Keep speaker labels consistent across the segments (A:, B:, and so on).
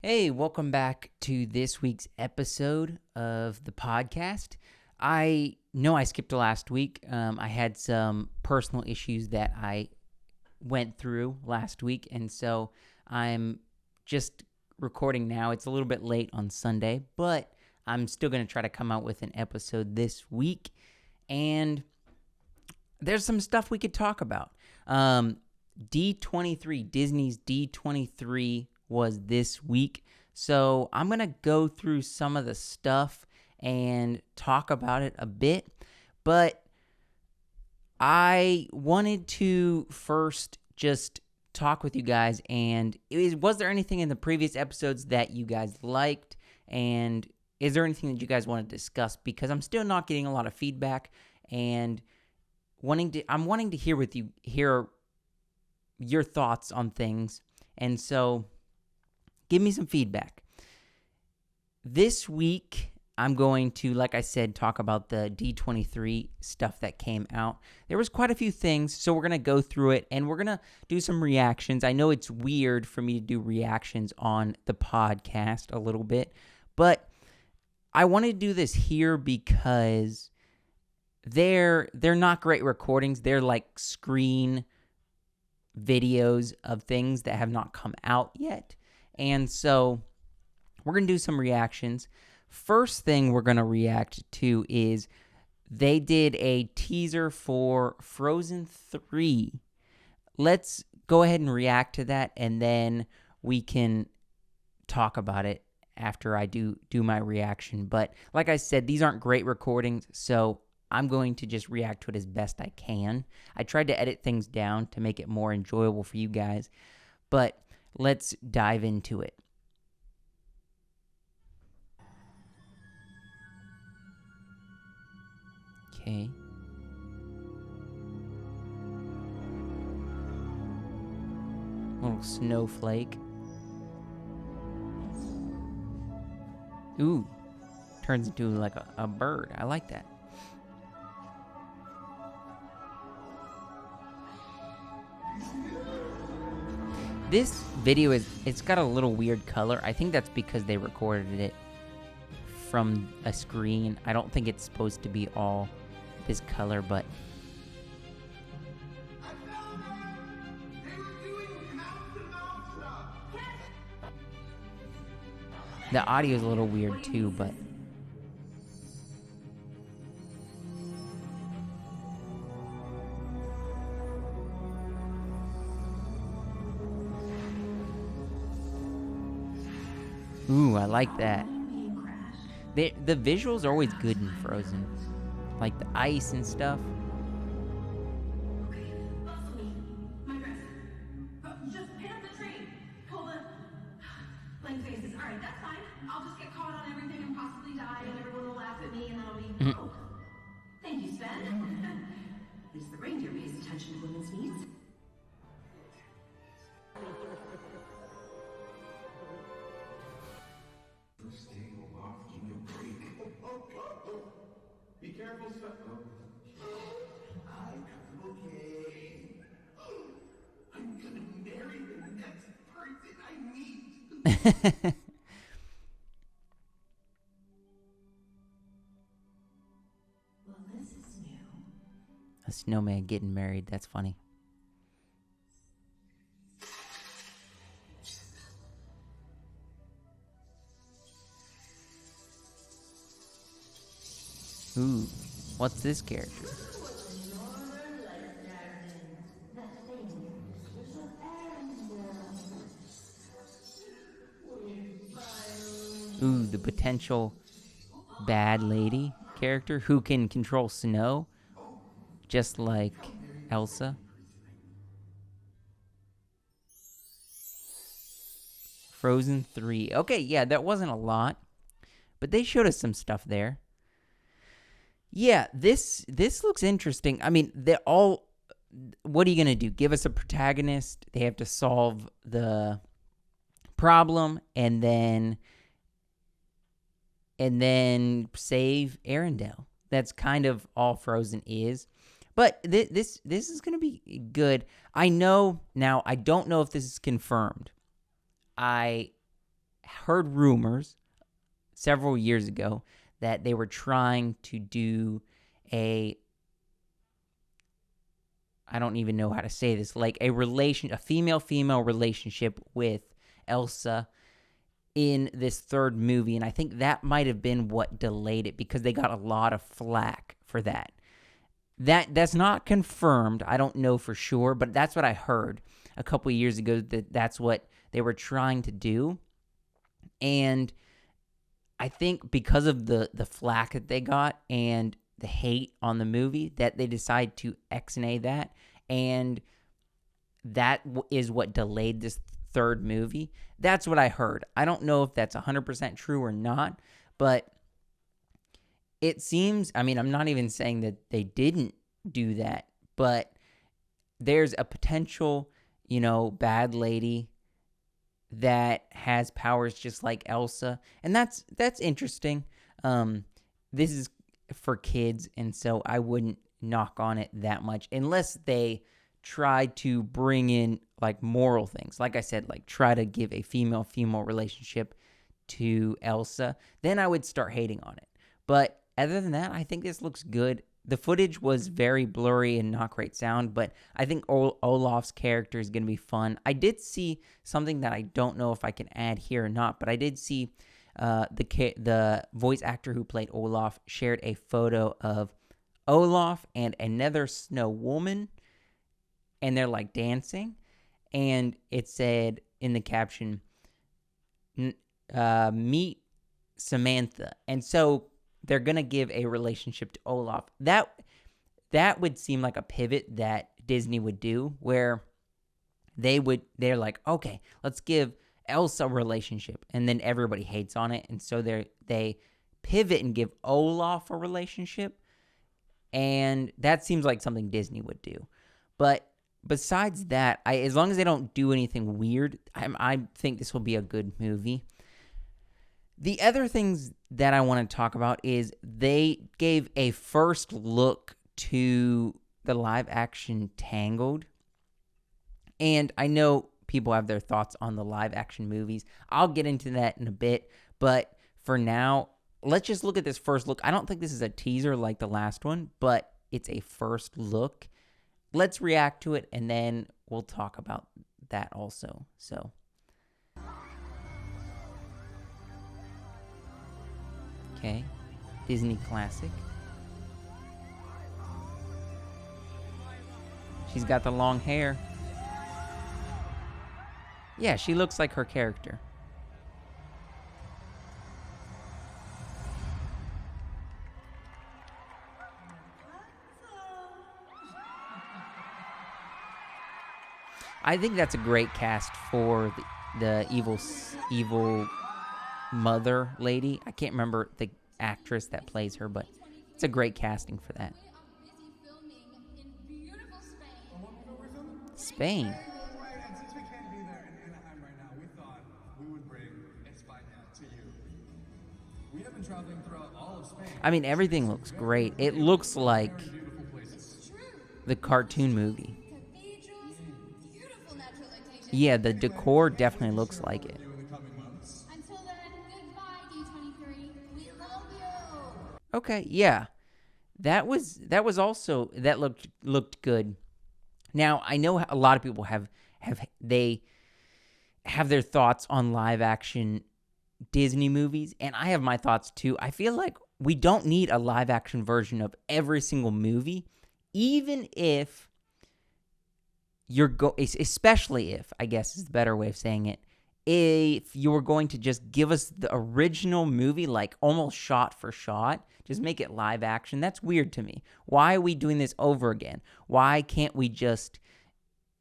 A: Hey, welcome back to this week's episode of the podcast. I know I skipped last week. I had some personal issues that I went through last week, and so I'm just recording now. It's a little bit late on Sunday, but I'm still going to try to come out with an episode this week, and there's some stuff we could talk about. D23, Disney's D23 was this week. So I'm going to go through some of the stuff and talk about it a bit. But I wanted to first just talk with you guys. And was there anything in the previous episodes that you guys liked? And is there anything that you guys want to discuss? Because I'm still not getting a lot of feedback. And I'm wanting to hear your thoughts on things. And so give me some feedback. This week, I'm going to, like I said, talk about the D23 stuff that came out. There was quite a few things, so we're going to go through it, and we're going to do some reactions. I know it's weird for me to do reactions on the podcast a little bit, but I want to do this here because they're not great recordings. They're like screen videos of things that have not come out yet. And so we're going to do some reactions. First thing we're going to react to is they did a teaser for Frozen 3. Let's go ahead and react to that, and then we can talk about it after I do my reaction. But like I said, these aren't great recordings, so I'm going to just react to it as best I can. I tried to edit things down to make it more enjoyable for you guys, but let's dive into it. Okay. Little snowflake. Ooh. Turns into like a bird. I like that. This video it's got a little weird color. I think that's because they recorded it from a screen. I don't think it's supposed to be all this color, but the audio is a little weird too, but ooh, I like that. The visuals are always good in Frozen. Like the ice and stuff.
B: Just pin up the tree. Pull the blank faces. All right, that's fine. I'll just get caught on everything and possibly die, and everyone will laugh at me, and that'll be oh. Thank you, Sven. At least the reindeer pays attention to women's needs.
C: Be careful, Sven. I'm okay. I'm gonna marry the next person I meet.
B: Well, this is new.
A: A snowman getting married. That's funny. Ooh, what's this character? Ooh, the potential bad lady character who can control snow, just like Elsa. Frozen 3. Okay, yeah, that wasn't a lot, but they showed us some stuff there. Yeah, this looks interesting. I mean, they're all. What are you gonna do? Give us a protagonist. They have to solve the problem, and then save Arendelle. That's kind of all Frozen is. But this is gonna be good. I know now. I don't know if this is confirmed. I heard rumors several years ago that they were trying to do I don't even know how to say this, like a female-female relationship with Elsa in this third movie, and I think that might have been what delayed it because they got a lot of flack for that. That's not confirmed. I don't know for sure, but that's what I heard a couple of years ago, that's what they were trying to do. And I think because of the flack that they got and the hate on the movie, that they decided to X-nay that, and that is what delayed this third movie. That's what I heard. I don't know if that's 100% true or not, but it seems, I mean, I'm not even saying that they didn't do that, but there's a potential, bad lady that has powers just like Elsa, and that's interesting. This is for kids, and so I wouldn't knock on it that much unless they try to bring in like moral things. Like I said, like try to give a female-female relationship to Elsa, then I would start hating on it. But other than that, I think this looks good. The footage was very blurry and not great sound, but I think Olaf's character is going to be fun. I did see something that I don't know if I can add here or not, but I did see the voice actor who played Olaf shared a photo of Olaf and another snow woman, and they're like dancing, and it said in the caption, meet Samantha. And so they're going to give a relationship to Olaf. That would seem like a pivot that Disney would do, where they're like, okay, let's give Elsa a relationship, and then everybody hates on it, and so they pivot and give Olaf a relationship, and that seems like something Disney would do. But besides that, as long as they don't do anything weird, I think this will be a good movie. The other things that I want to talk about is they gave a first look to the live-action Tangled. And I know people have their thoughts on the live-action movies. I'll get into that in a bit. But for now, let's just look at this first look. I don't think this is a teaser like the last one, but it's a first look. Let's react to it, and then we'll talk about that also. So, okay, Disney classic. She's got the long hair. Yeah, she looks like her character. I think that's a great cast for the evil mother lady. I can't remember the actress that plays her, but it's a great casting for that. Spain.
C: Since we can't be there in Anaheim right now, we thought we would bring España to you. We have been traveling throughout all of Spain.
A: I mean, everything looks great. It looks like the cartoon movie. Yeah, the decor definitely looks like it.
B: Until then, goodbye, D23. We love you.
A: Okay, yeah. That looked good. Now, I know a lot of people have their thoughts on live action Disney movies, and I have my thoughts too. I feel like we don't need a live action version of every single movie, even if especially if, I guess is the better way of saying it, if you were going to just give us the original movie, like almost shot for shot, just make it live action. That's weird to me. Why are we doing this over again? Why can't we just,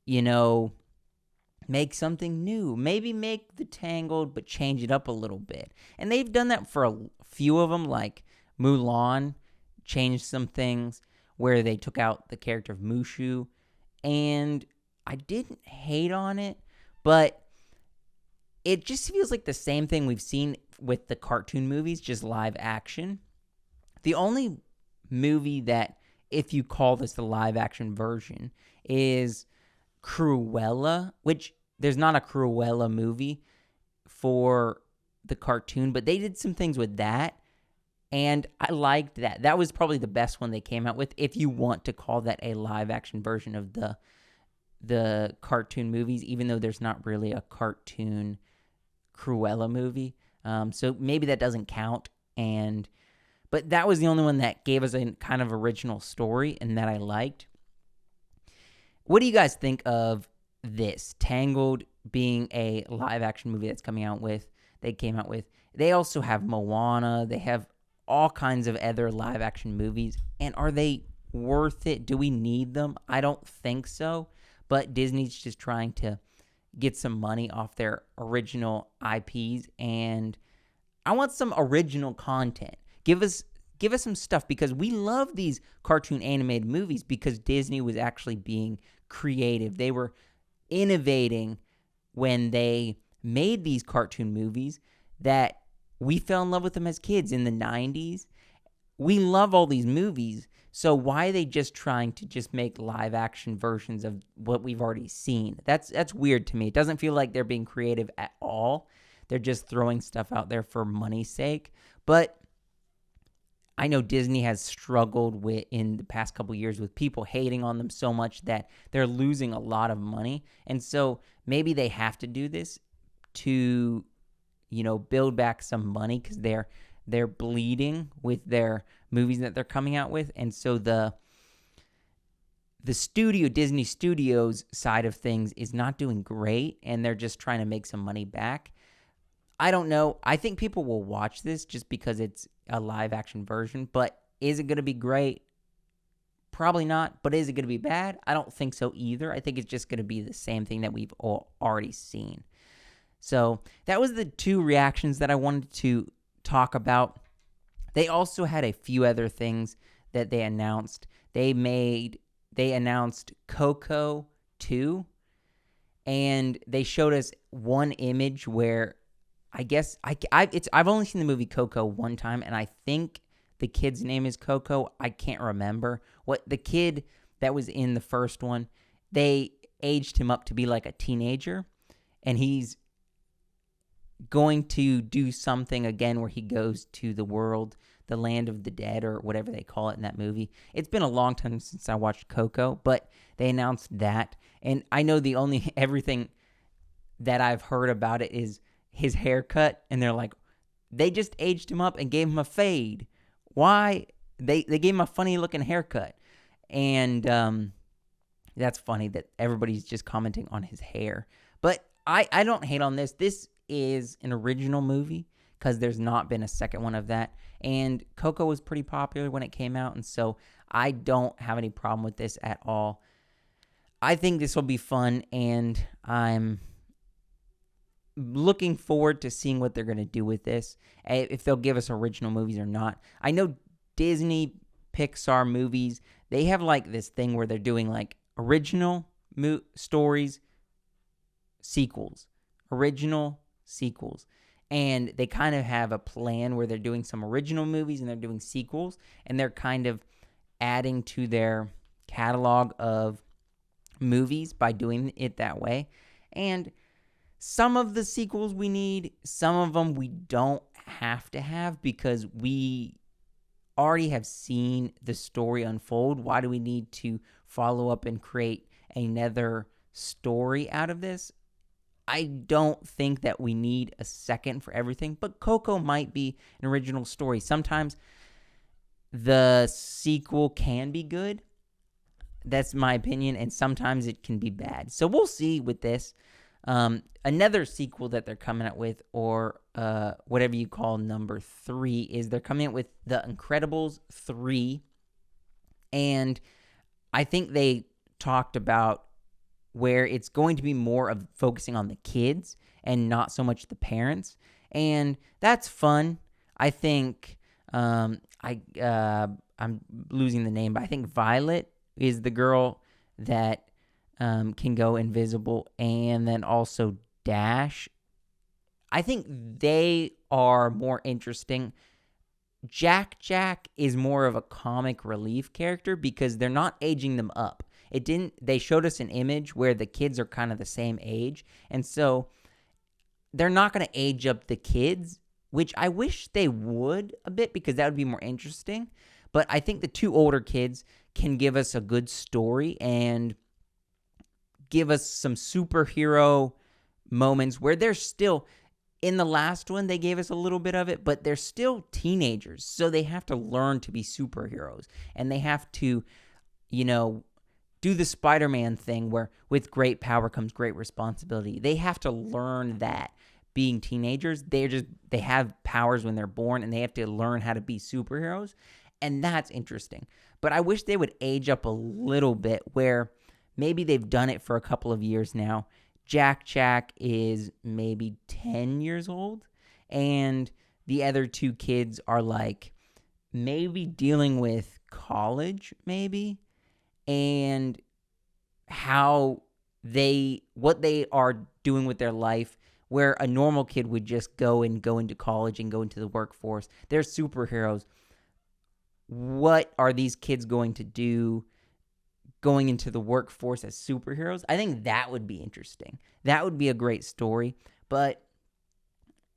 A: make something new? Maybe make the Tangled, but change it up a little bit. And they've done that for a few of them, like Mulan, changed some things where they took out the character of Mushu, and I didn't hate on it, but it just feels like the same thing we've seen with the cartoon movies, just live action. The only movie that, if you call this the live action version, is Cruella, which there's not a Cruella movie for the cartoon, but they did some things with that, and I liked that. That was probably the best one they came out with, if you want to call that a live-action version of the cartoon movies, even though there's not really a cartoon Cruella movie. So maybe that doesn't count, but that was the only one that gave us a kind of original story and that I liked. What do you guys think of this? Tangled being a live-action movie that's coming out with, they came out with. They also have Moana. They have all kinds of other live-action movies. And are they worth it? Do we need them? I don't think so. But Disney's just trying to get some money off their original IPs, and I want some original content. Give us some stuff, because we love these cartoon animated movies because Disney was actually being creative. They were innovating when they made these cartoon movies that we fell in love with them as kids in the 90s. We love all these movies, so why are they just trying to just make live action versions of what we've already seen? That's weird to me. It doesn't feel like they're being creative at all. They're just throwing stuff out there for money's sake. But I know Disney has struggled with in the past couple years with people hating on them so much that they're losing a lot of money. And so maybe they have to do this to, build back some money, because they're bleeding with their movies that they're coming out with. And so the Disney Studios side of things is not doing great, and they're just trying to make some money back. I don't know. I think people will watch this just because it's a live action version, but is it going to be great? Probably not. But is it going to be bad? I don't think so either. I think it's just going to be the same thing that we've already seen. So that was the two reactions that I wanted to talk about. They also had a few other things that they announced. They announced Coco 2, and they showed us one image where I guess I've only seen the movie Coco one time, and I think the kid's name is Coco. I can't remember. What the kid that was in the first one, they aged him up to be like a teenager, and he's going to do something again where he goes to the world, the land of the dead, or whatever they call it in that movie. It's been a long time since I watched Coco, but they announced that, and I know everything that I've heard about it is his haircut, and they're like, they just aged him up and gave him a fade. Why? They gave him a funny looking haircut, and that's funny that everybody's just commenting on his hair. But I don't hate on this. This is an original movie because there's not been a second one of that, and Coco was pretty popular when it came out, and so I don't have any problem with this at all. I think this will be fun, and I'm looking forward to seeing what they're going to do with this, if they'll give us original movies or not. I know Disney, Pixar movies, they have like this thing where they're doing like original stories, original sequels. And they kind of have a plan where they're doing some original movies and they're doing sequels, and they're kind of adding to their catalog of movies by doing it that way. And some of the sequels we need, some of them we don't have to have because we already have seen the story unfold. Why do we need to follow up and create another story out of this? I don't think that we need a second for everything, but Coco might be an original story. Sometimes the sequel can be good. That's my opinion, and sometimes it can be bad. So we'll see with this. Another sequel that they're coming out with, or whatever you call number 3, is they're coming out with The Incredibles 3. And I think they talked about where it's going to be more of focusing on the kids and not so much the parents. And that's fun. I think, I'm losing the name, but I think Violet is the girl that can go invisible, and then also Dash. I think they are more interesting. Jack is more of a comic relief character because they're not aging them up. They showed us an image where the kids are kind of the same age, and so they're not going to age up the kids, which I wish they would a bit because that would be more interesting. But I think the two older kids can give us a good story and give us some superhero moments where they're still, in the last one, they gave us a little bit of it, but they're still teenagers. So they have to learn to be superheroes. And they have to, do the Spider-Man thing where with great power comes great responsibility. They have to learn that being teenagers. They have powers when they're born and they have to learn how to be superheroes. And that's interesting. But I wish they would age up a little bit where maybe they've done it for a couple of years now. Jack is maybe 10 years old, and the other two kids are like maybe dealing with college, maybe, and what they are doing with their life, where a normal kid would just go into college and go into the workforce. They're superheroes. What are these kids going to do going into the workforce as superheroes? I think that would be interesting. That would be a great story. But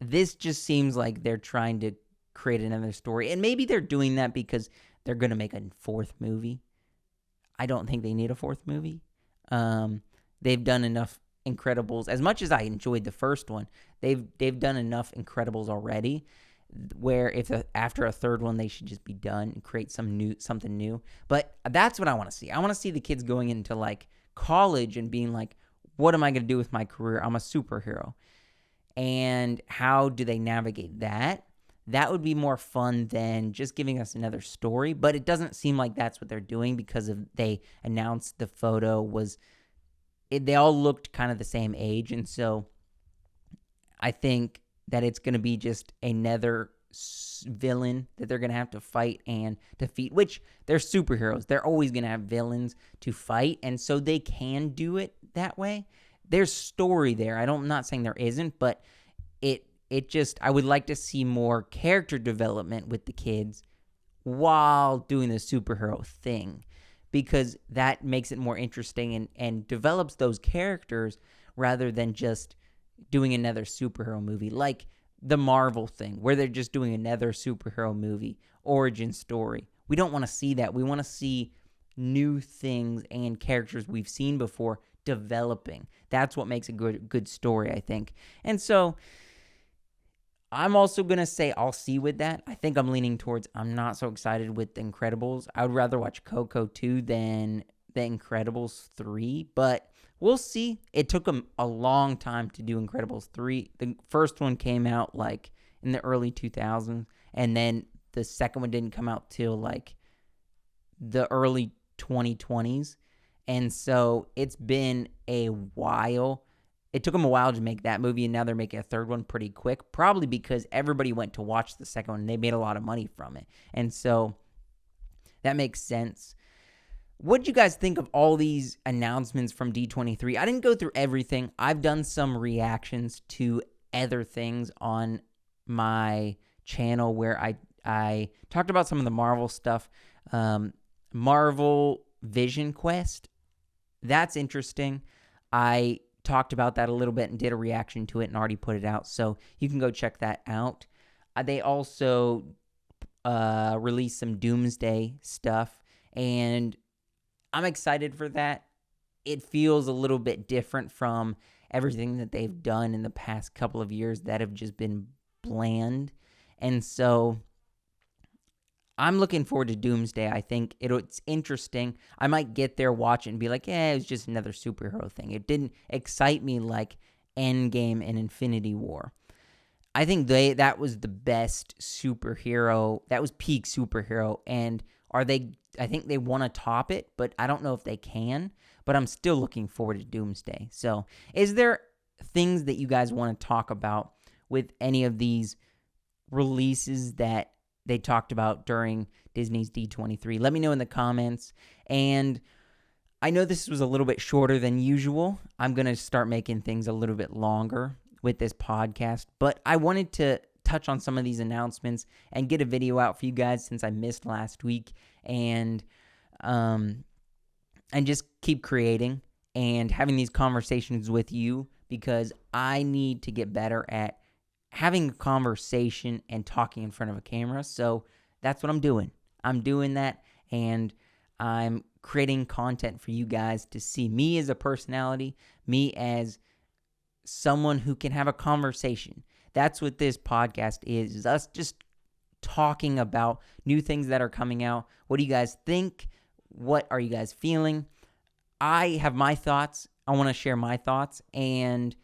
A: this just seems like they're trying to create another story. And maybe they're doing that because they're going to make a fourth movie. I don't think they need a fourth movie. They've done enough Incredibles. As much as I enjoyed the first one, they've done enough Incredibles already, where after a third one they should just be done and create something new. But that's what I want to see. I want to see the kids going into like college and being like, what am I going to do with my career? I'm a superhero. And how do they navigate that? That would be more fun than just giving us another story. But it doesn't seem like that's what they're doing because they announced the photo they all looked kind of the same age. And so I think that it's going to be just another villain that they're going to have to fight and defeat, which they're superheroes. They're always going to have villains to fight, and so they can do it that way. There's story there. I'm not saying there isn't, but I would like to see more character development with the kids while doing the superhero thing, because that makes it more interesting and develops those characters rather than just doing another superhero movie like the Marvel thing where they're just doing another superhero movie origin story. We don't want to see that. We want to see new things and characters we've seen before developing. That's what makes a good story, I think. And so I'm also going to say I'll see with that. I think I'm leaning towards I'm not so excited with The Incredibles. I would rather watch Coco 2 than The Incredibles 3, but we'll see. It took them a long time to do Incredibles 3. The first one came out like in the early 2000s, and then the second one didn't come out till like the early 2020s. And so it's been a while. It took them a while to make that movie, and now they're making a third one pretty quick, probably because everybody went to watch the second one, and they made a lot of money from it. And so that makes sense. What did you guys think of all these announcements from D23? I didn't go through everything. I've done some reactions to other things on my channel where I talked about some of the Marvel stuff. Marvel Vision Quest, that's interesting. I talked about that a little bit and did a reaction to it and already put it out, so you can go check that out. They also released some Doomsday stuff, and I'm excited for that. It feels a little bit different from everything that they've done in the past couple of years that have just been bland. And so I'm looking forward to Doomsday. I think it's interesting. I might get there, watch it, and be like, it was just another superhero thing. It didn't excite me like Endgame and Infinity War. I think that was the best superhero. That was peak superhero. And I think they want to top it, but I don't know if they can. But I'm still looking forward to Doomsday. So is there things that you guys want to talk about with any of these releases that they talked about during Disney's D23? Let me know in the comments. And I know this was a little bit shorter than usual. I'm going to start making things a little bit longer with this podcast, but I wanted to touch on some of these announcements and get a video out for you guys since I missed last week, and just keep creating and having these conversations with you because I need to get better at having a conversation and talking in front of a camera. So that's what I'm doing. I'm doing that, and I'm creating content for you guys to see me as a personality, me as someone who can have a conversation. That's what this podcast is us just talking about new things that are coming out. What do you guys think? What are you guys feeling? I have my thoughts. I want to share my thoughts, and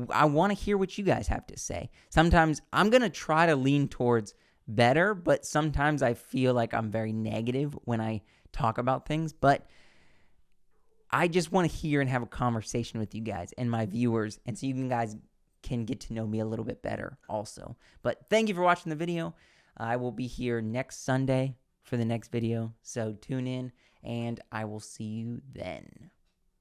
A: I want to hear what you guys have to say. Sometimes I'm going to try to lean towards better, but sometimes I feel like I'm very negative when I talk about things. But I just want to hear and have a conversation with you guys and my viewers, and so you guys can get to know me a little bit better also. But thank you for watching the video. I will be here next Sunday for the next video, so tune in, and I will see you then.